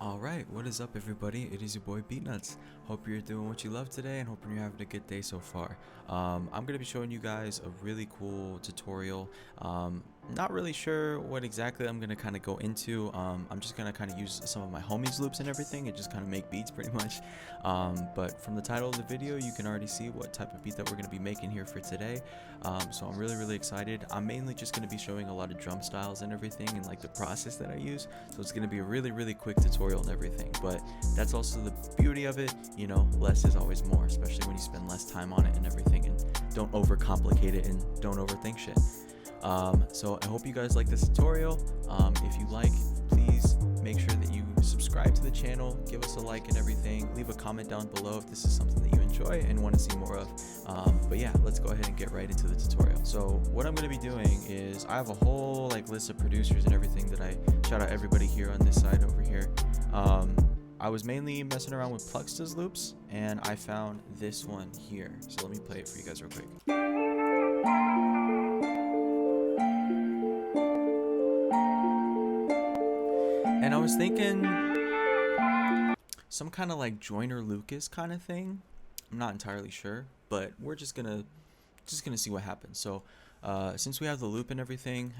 Alright, what is up everybody? It is your boy Beatnuts. Hope you're doing what you love today and hoping you're having a good day so far. I'm going to be showing you guys a really cool tutorial. Not really sure what exactly I'm going to kind of go into. I'm just going to kind of use some of my homies loops and everything and just kind of make beats pretty much. But from the title of the video, you can already see what type of beat that we're going to be making here for today. So I'm really excited. I'm mainly just going to be showing a lot of drum styles and everything and like the process that I use. So it's going to be a really quick tutorial and everything, but that's also the beauty of it. You know, less is always more, especially when you spend less time on it and everything, and don't overcomplicate it and don't overthink shit. So I hope you guys like this tutorial. If you like, please make sure that you subscribe to the channel, give us a like and everything, leave a comment down below if this is something that you enjoy and want to see more of. But yeah, let's go ahead and get right into the tutorial. So what I'm going to be doing is I have a whole like list of producers and everything that I shout out everybody here on this side over here. I was mainly messing around with Pluxta's loops and I found this one here. So let me play it for you guys real quick. And I was thinking some kind of like Joyner Lucas kind of thing. I'm not entirely sure, but we're just gonna see what happens. So since we have the loop and everything,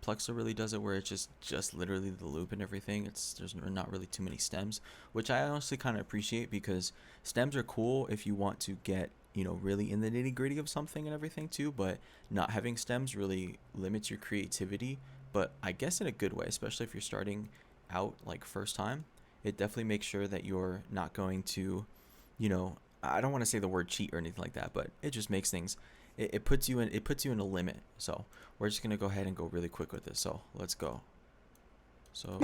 Pluxta really does it where it's just literally the loop and everything. There's not really too many stems, which I honestly kind of appreciate, because stems are cool if you want to get, you know, really in the nitty gritty of something and everything too, but not having stems really limits your creativity. But I guess in a good way, especially if you're starting out like first time. It definitely makes sure that you're not going to, you know, I don't want to say the word cheat or anything like that, but it just makes things, it puts you in a limit. So we're just gonna go ahead and go really quick with this. So let's go. So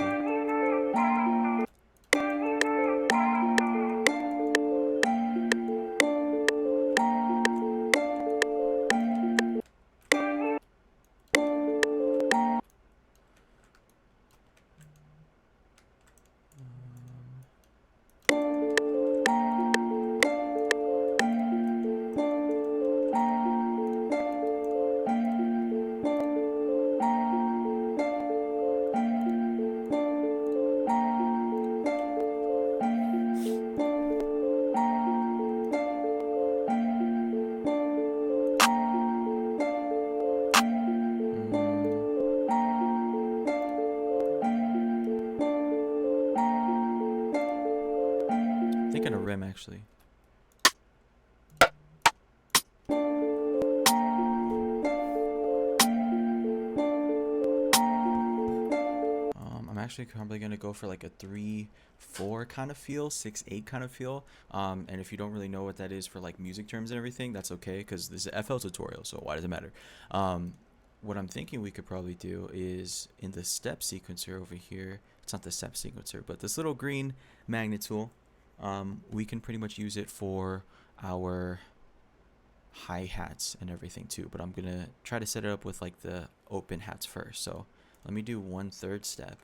thinking a rim actually. I'm actually probably gonna go for like a 3/4 kind of feel, 6/8 kind of feel. And if you don't really know what that is for like music terms and everything, that's okay, because this is an FL tutorial, so why does it matter? What I'm thinking we could probably do is in the step sequencer over here. It's not the step sequencer, but this little green magnet tool. We can pretty much use it for our hi-hats and everything too, but I'm gonna try to set it up with like the open hats first. So let me do 1/3 step.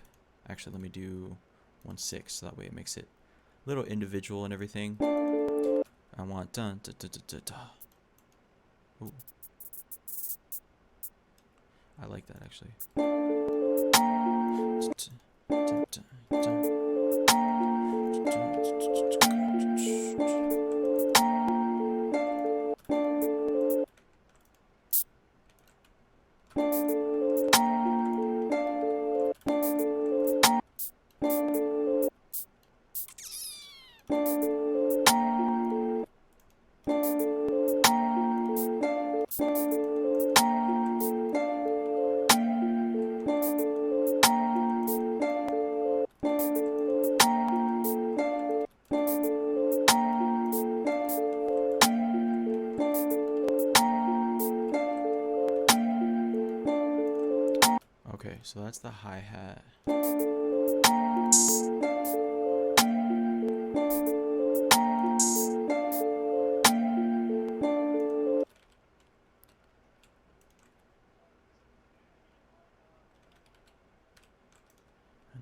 Actually, let me do 1/6, so that way it makes it a little individual and everything. I want dun da da da da da. Ooh. I like that actually. Okay, so that's the hi-hat. And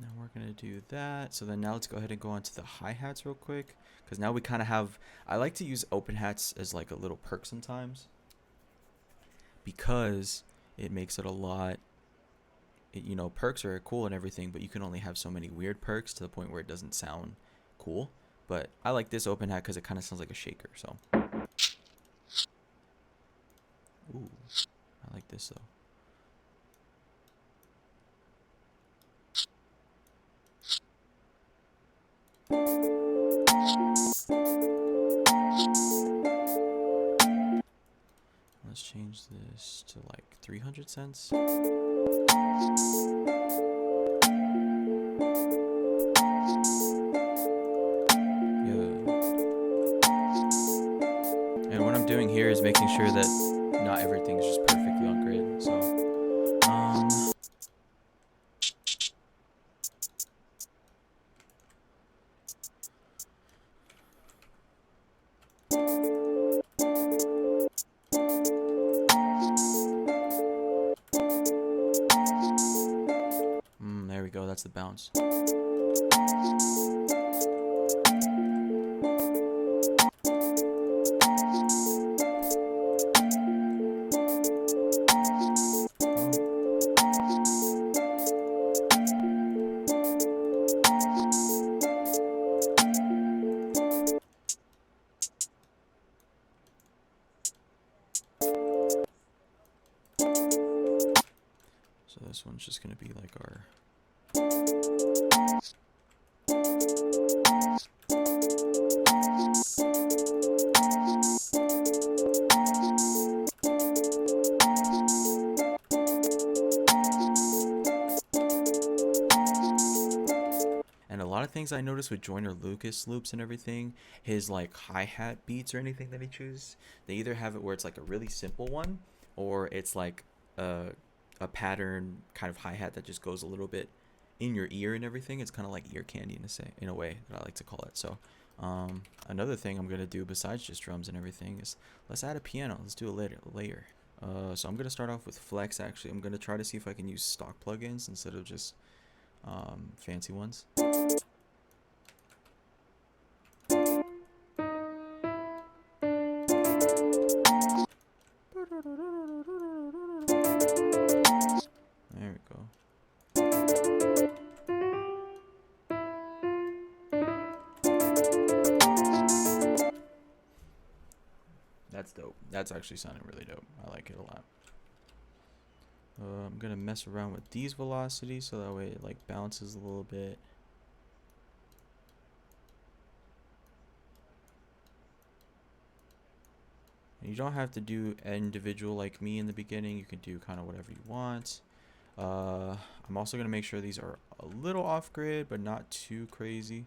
then we're gonna do that. So then now let's go ahead and go on to the hi-hats real quick, because now we kind of have, I like to use open hats as like a little perk sometimes, because it makes it a lot you know, perks are cool and everything, but you can only have so many weird perks to the point where it doesn't sound cool. But I like this open hat because it kind of sounds like a shaker. So, ooh, I like this though. Let's change this to like 300 cents. And what I'm doing here is making sure that not everything's just perfectly on grid. So, there we go. That's the bounce. So this one's just going to be like our... And a lot of things I noticed with Joyner Lucas loops and everything, his like hi-hat beats or anything that he chooses, they either have it where it's like a really simple one, or it's like a pattern kind of hi-hat that just goes a little bit in your ear and everything. It's kind of like ear candy in a way that I like to call it. So another thing I'm going to do besides just drums and everything is let's add a piano. Let's do a layer. So I'm going to start off with flex. Actually, I'm going to try to see if I can use stock plugins instead of just fancy ones. There we go. That's dope. That's actually sounding really dope. I like it a lot. I'm gonna mess around with these velocities so that way it like bounces a little bit. And you don't have to do individual like me in the beginning. You can do kind of whatever you want. I'm also gonna make sure these are a little off grid, but not too crazy.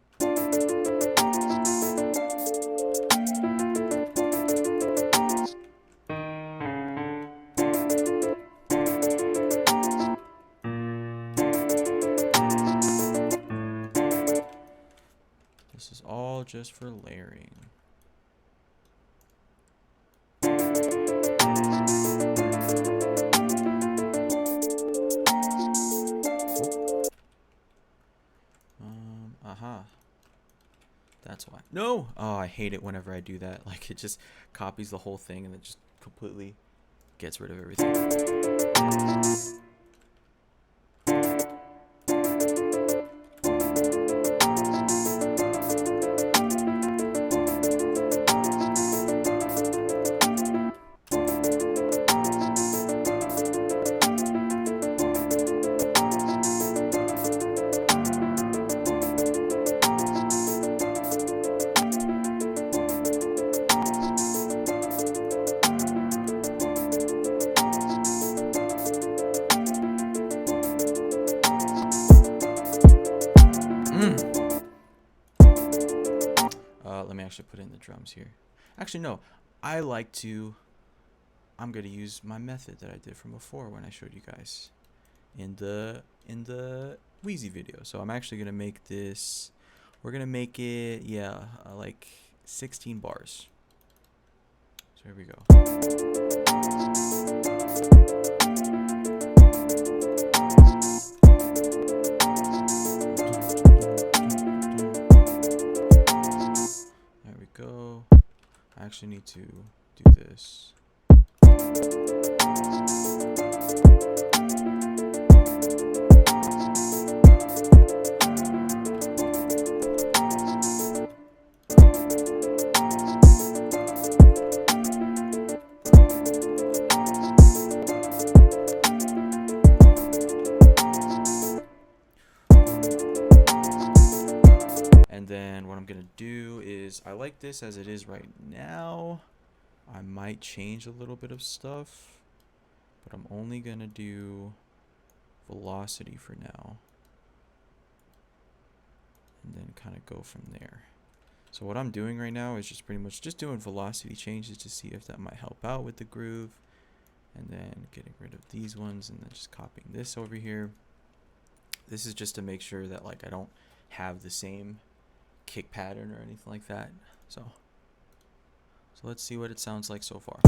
This is all just for layering. That's why. No! Oh, I hate it whenever I do that. Like, it just copies the whole thing and it just completely gets rid of everything. Let me actually put in the drums here. Actually, no. I'm gonna use my method that I did from before when I showed you guys in the Wheezy video. So I'm actually gonna make this. We're gonna make it, like 16 bars. So here we go. Go. I actually need to do this. I'm gonna do is, I like this as it is right now. I might change a little bit of stuff, but I'm only gonna do velocity for now, and then kind of go from there. So what I'm doing right now is just pretty much just doing velocity changes to see if that might help out with the groove, and then getting rid of these ones and then just copying this over here. This is just to make sure that like I don't have the same kick pattern or anything like that. So let's see what it sounds like so far.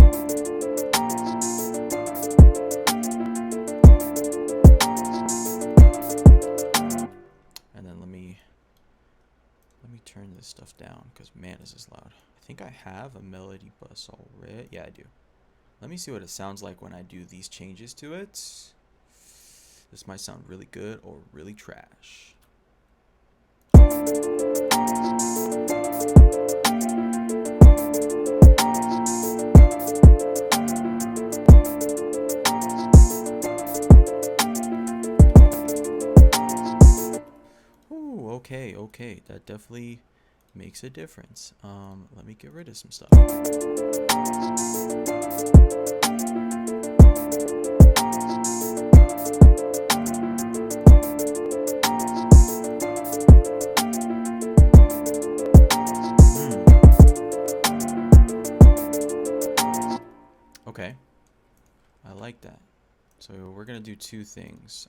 And then let me turn this stuff down because man, is this loud. I think I have a melody bus already. Yeah, I do. Let me see what it sounds like when I do these changes to it. This might sound really good or really trash. Ooh, okay, that definitely makes a difference. Let me get rid of some stuff. Okay, I like that. So we're gonna do two things.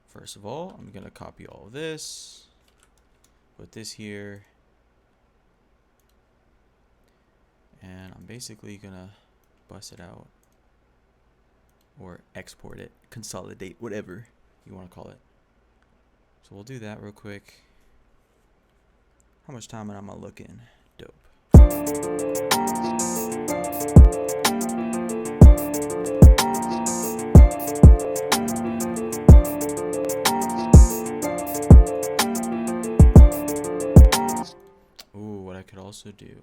First of all, I'm gonna copy all of this, put this here, and I'm basically gonna bust it out or export it, consolidate, whatever you want to call it. So we'll do that real quick. How much time am I looking? Dope. Ooh, what I could also do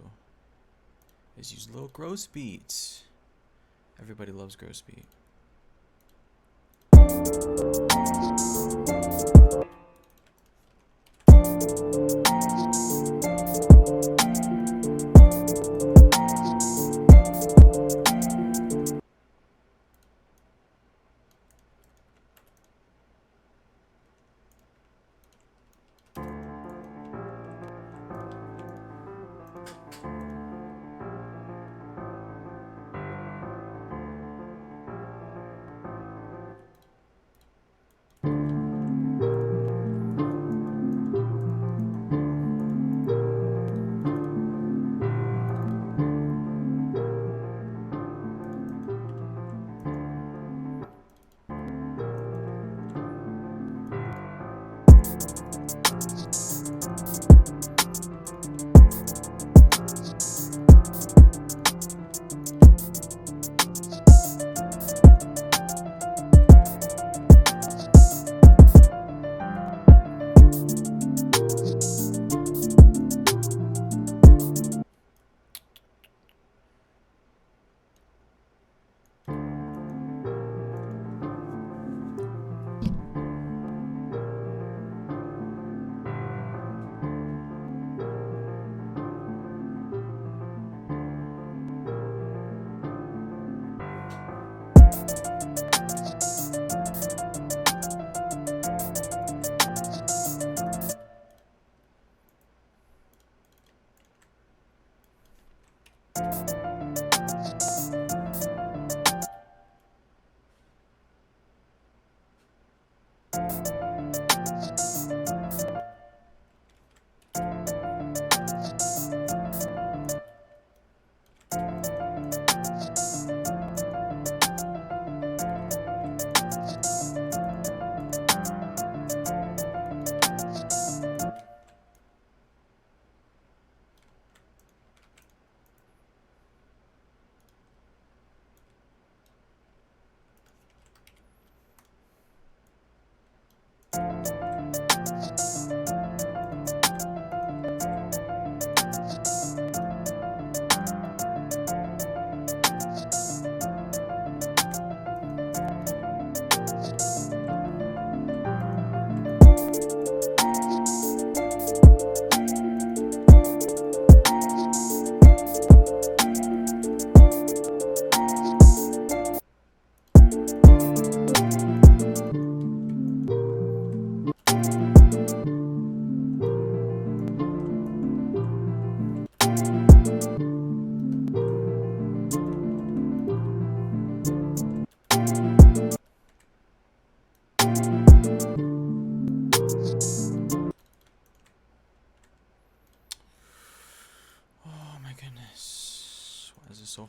is use little gross beats. Everybody loves gross beat.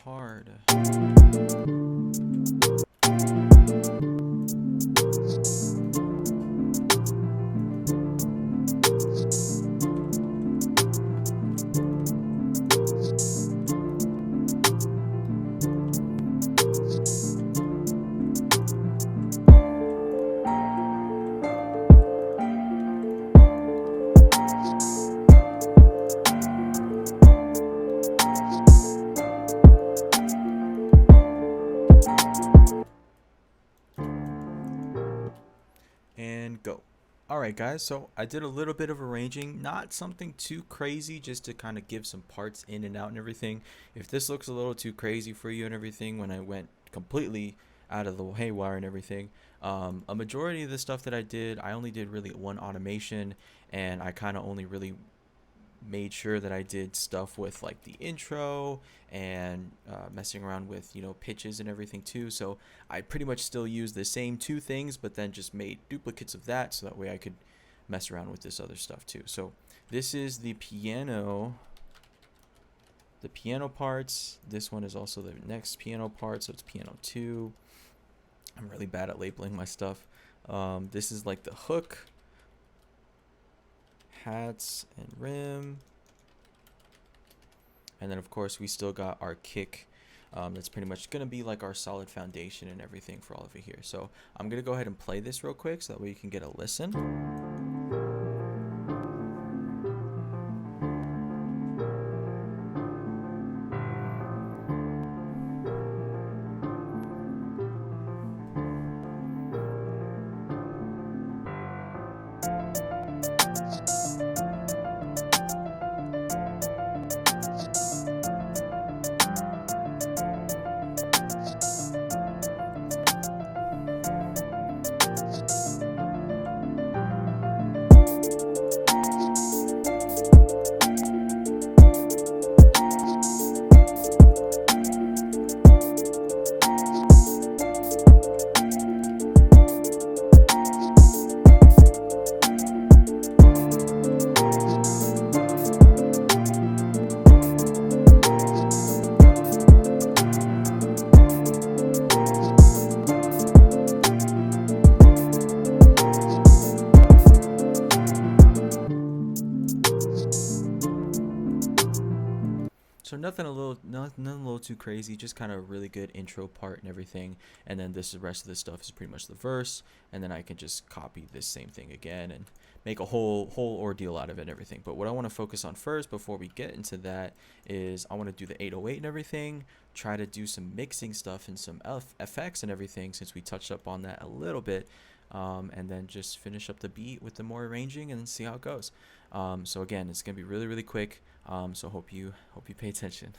hard. And go. Alright guys, so I did a little bit of arranging, not something too crazy, just to kind of give some parts in and out and everything. If this looks a little too crazy for you and everything, when I went completely out of the haywire and everything, a majority of the stuff that I only did really one automation, and I kind of only really made sure that I did stuff with like the intro and messing around with, you know, pitches and everything too. So I pretty much still use the same two things, but then just made duplicates of that, so that way I could mess around with this other stuff too. So this is the piano parts. This one is also the next piano part, so it's piano 2. I'm really bad at labeling my stuff. This is like the hook, hats and rim, and then of course we still got our kick. That's pretty much gonna be like our solid foundation and everything for all of it here. So I'm gonna go ahead and play this real quick so that way you can get a listen. So nothing a little too crazy, just kind of a really good intro part and everything. And then the rest of this stuff is pretty much the verse, and then I can just copy this same thing again and make a whole ordeal out of it and everything. But what I want to focus on first before we get into that is I want to do the 808 and everything, try to do some mixing stuff and some effects and everything, since we touched up on that a little bit. And then just finish up the beat with the more arranging and see how it goes. So again, it's gonna be really quick. So hope you pay attention.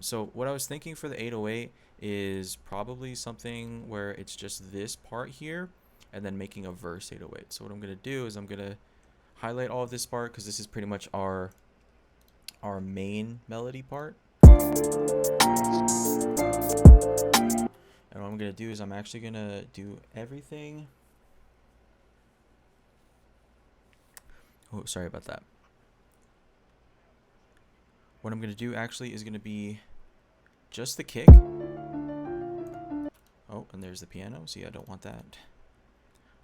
So what I was thinking for the 808 is probably something where it's just this part here and then making a verse 808. So what I'm gonna do is I'm gonna highlight all of this part, because this is pretty much our main melody part. And what I'm going to do is I'm actually going to do everything. Oh, sorry about that. What I'm going to do actually is going to be just the kick. Oh, and there's the piano. See, I don't want that.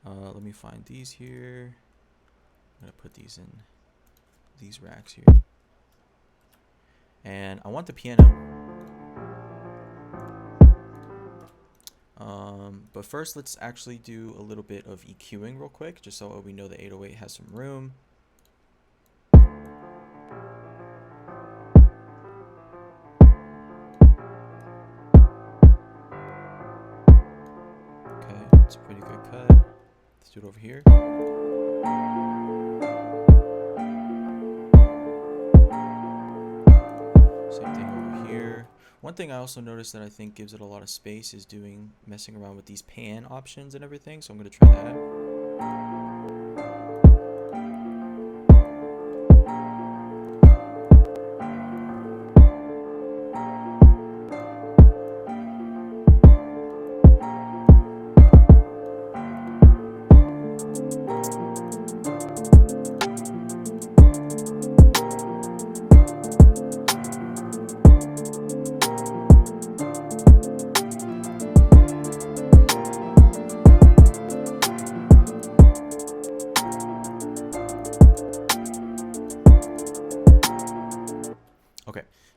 Let me find these here. I'm going to put these in these racks here. And I want the piano. But first, let's actually do a little bit of EQing real quick, just so we know the 808 has some room. Okay, that's a pretty good cut. Let's do it over here. Same thing over here. One thing I also noticed that I think gives it a lot of space is messing around with these pan options and everything, so I'm going to try that.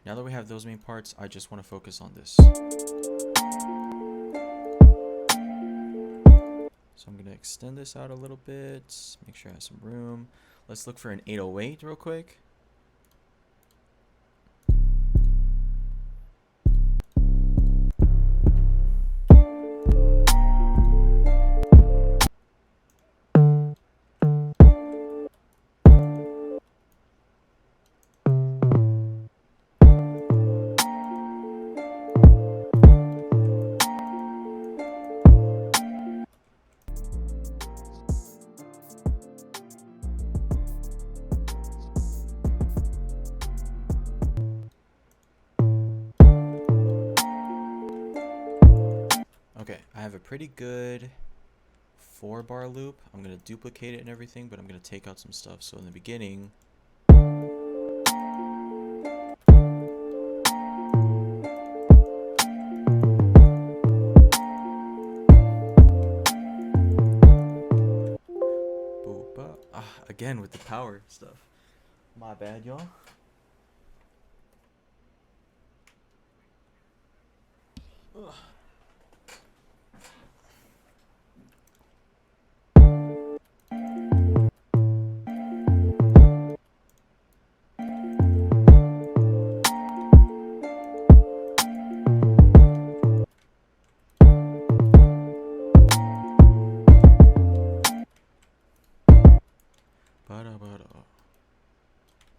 Now that we have those main parts, I just want to focus on this. So I'm going to extend this out a little bit, make sure I have some room. Let's look for an 808 real quick. Okay, I have a pretty good 4-bar loop. I'm going to duplicate it and everything, but I'm going to take out some stuff. So in the beginning, again with the power stuff. My bad, y'all.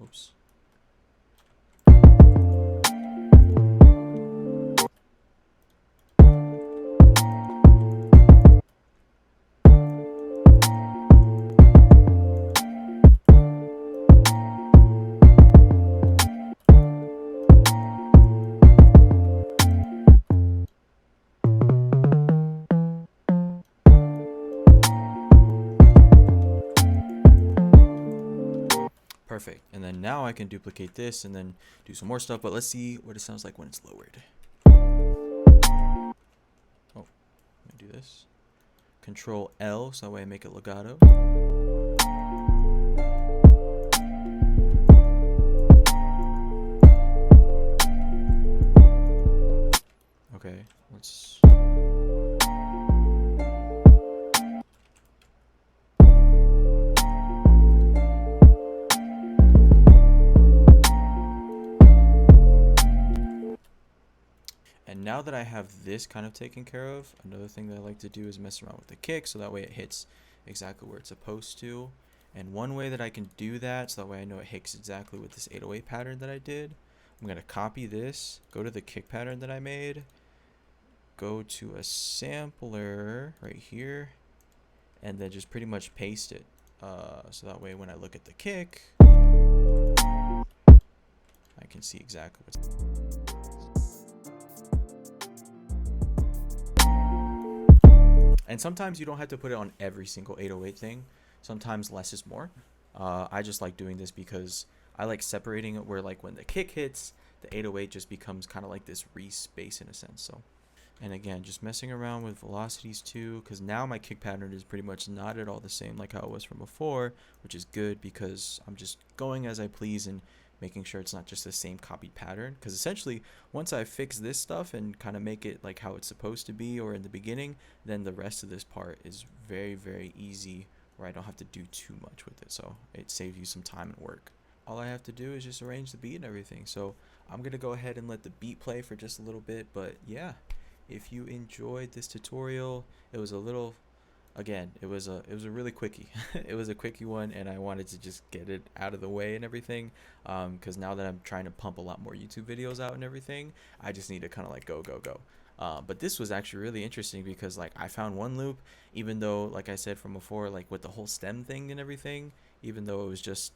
Oops. Perfect. And then now I can duplicate this and then do some more stuff, but let's see what it sounds like when it's lowered. Oh, let me do this. Control L, so that way I make it legato. Okay, let's... And now that I have this kind of taken care of, another thing that I like to do is mess around with the kick, so that way it hits exactly where it's supposed to. And one way that I can do that, so that way I know it hits exactly with this 808 pattern that I did, I'm going to copy this, go to the kick pattern that I made, go to a sampler right here, and then just pretty much paste it. So that way when I look at the kick, I can see exactly what's... And sometimes you don't have to put it on every single 808 thing. Sometimes less is more. I just like doing this because I like separating it where like when the kick hits, the 808 just becomes kind of like this re-space in a sense. So, and again, just messing around with velocities too, because now my kick pattern is pretty much not at all the same like how it was from before, which is good because I'm just going as I please and making sure it's not just the same copied pattern. Because essentially once I fix this stuff and kind of make it like how it's supposed to be or in the beginning, then the rest of this part is very, very easy where I don't have to do too much with it. So it saves you some time and work. All I have to do is just arrange the beat and everything. So I'm gonna go ahead and let the beat play for just a little bit. But yeah, if you enjoyed this tutorial, it was a little... Again, it was a really quickie. It was a quickie one, and I wanted to just get it out of the way and everything, because now that I'm trying to pump a lot more YouTube videos out and everything, I just need to kind of like go. But this was actually really interesting because like I found one loop, even though like I said from before, like with the whole stem thing and everything, even though it was just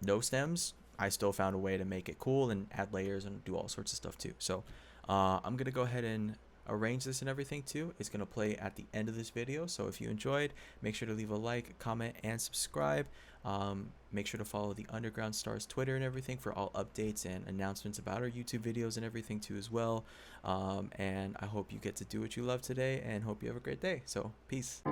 no stems, I still found a way to make it cool and add layers and do all sorts of stuff too. So I'm gonna go ahead and arrange this and everything too. It's gonna play at the end of this video, so if you enjoyed, make sure to leave a like, comment, and subscribe. Make sure to follow the Underground Stars Twitter and everything for all updates and announcements about our YouTube videos and everything too as well. And I hope you get to do what you love today, and hope you have a great day. So peace.